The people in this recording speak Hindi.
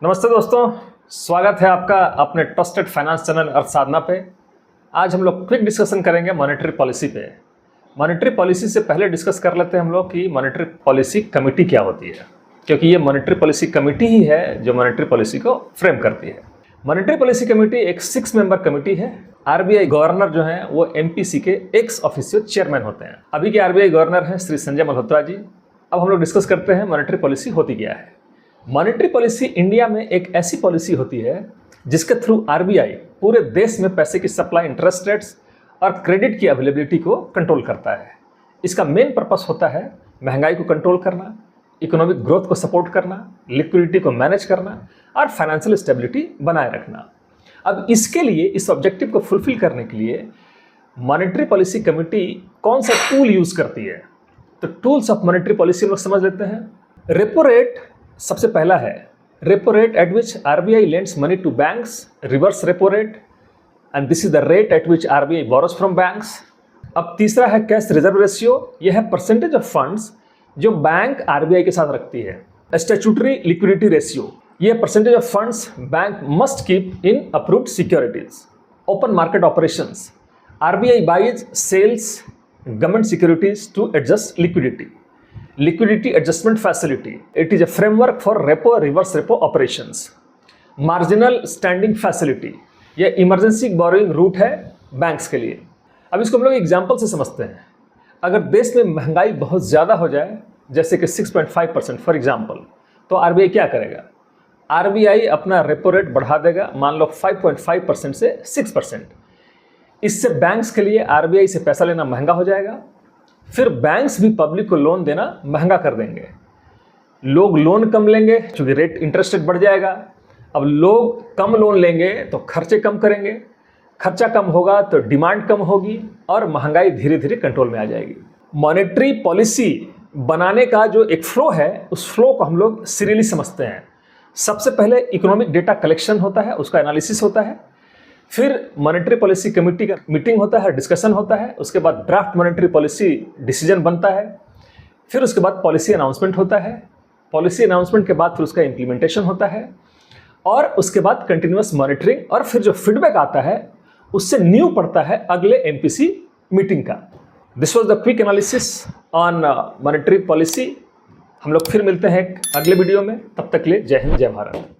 नमस्ते दोस्तों, स्वागत है आपका अपने ट्रस्टेड फाइनेंस चैनल अर्थ साधना पे। आज हम लोग क्विक डिस्कशन करेंगे मॉनेटरी पॉलिसी पे। मॉनेटरी पॉलिसी से पहले डिस्कस कर लेते हैं हम लोग कि मॉनेटरी पॉलिसी कमेटी क्या होती है, क्योंकि ये मॉनेटरी पॉलिसी कमेटी ही है जो मॉनेटरी पॉलिसी को फ्रेम करती है। मॉनेटरी पॉलिसी कमेटी एक 6 मेंबर कमेटी है। आरबीआई गवर्नर जो हैं वो एमपीसी के एक्स ऑफिशियो चेयरमैन होते हैं। अभी के आरबीआई गवर्नर हैं श्री संजय मल्होत्रा जी। अब हम लोग डिस्कस करते हैं मॉनेटरी पॉलिसी होती क्या है। मॉनेटरी पॉलिसी इंडिया में एक ऐसी पॉलिसी होती है जिसके थ्रू आरबीआई पूरे देश में पैसे की सप्लाई, इंटरेस्ट रेट्स और क्रेडिट की अवेलेबिलिटी को कंट्रोल करता है। इसका मेन पर्पस होता है महंगाई को कंट्रोल करना, इकोनॉमिक ग्रोथ को सपोर्ट करना, लिक्विडिटी को मैनेज करना और फाइनेंशियल स्टेबिलिटी बनाए रखना। अब इसके लिए, इस ऑब्जेक्टिव को फुलफिल करने के लिए मॉनेटरी पॉलिसी कमेटी कौन सा टूल यूज करती है, तो टूल्स ऑफ मॉनेटरी पॉलिसी हम लोग समझ लेते हैं। रेपो रेट सबसे पहला है। Repo rate at which RBI lends money to banks, reverse repo rate, and this is the rate at which RBI borrows from banks. अब तीसरा है कैश रिजर्व रेशियो। यह है परसेंटेज ऑफ फंड्स जो बैंक आरबीआई के साथ रखती है। स्टैट्यूटरी लिक्विडिटी रेशियो, यह percentage of funds bank must keep in approved securities. Open market operations, RBI buys sells government securities to adjust liquidity. Liquidity Adjustment Facility, it is a framework for repo, reverse repo operations. Marginal Standing Facility, यह इमरजेंसी बोरोइंग रूट है बैंक्स के लिए। अब इसको हम लोग एग्जाम्पल से समझते हैं। अगर देश में महंगाई बहुत ज़्यादा हो जाए, जैसे कि 6.5% फॉर एग्जाम्पल, तो आरबीआई क्या करेगा? आरबीआई अपना रेपो रेट बढ़ा देगा, मान लो 5.5% से 6%। इससे बैंक्स के लिए आरबीआई से पैसा लेना महंगा हो जाएगा। फिर बैंक्स भी पब्लिक को लोन देना महंगा कर देंगे। लोग लोन कम लेंगे क्योंकि रेट इंटरेस्ट रेट बढ़ जाएगा। अब लोग कम लोन लेंगे तो खर्चे कम करेंगे, खर्चा कम होगा तो डिमांड कम होगी और महंगाई धीरे धीरे कंट्रोल में आ जाएगी। मॉनेटरी पॉलिसी बनाने का जो एक फ्लो है, उस फ्लो को हम लोग सीरियली समझते हैं। सबसे पहले इकोनॉमिक डेटा कलेक्शन होता है, उसका एनालिसिस होता है। फिर मॉनेटरी पॉलिसी कमेटी का मीटिंग होता है, डिस्कशन होता है। उसके बाद ड्राफ्ट मॉनेटरी पॉलिसी डिसीजन बनता है। फिर उसके बाद पॉलिसी अनाउंसमेंट होता है। पॉलिसी अनाउंसमेंट के बाद फिर उसका इम्प्लीमेंटेशन होता है और उसके बाद कंटिन्यूअस मॉनिटरिंग, और फिर जो फीडबैक आता है उससे न्यू पड़ता है अगले एमपीसी मीटिंग का। This was the quick analysis on monetary policy. हम लोग फिर मिलते हैं अगले वीडियो में। तब तक के लिए जय हिंद, जय भारत।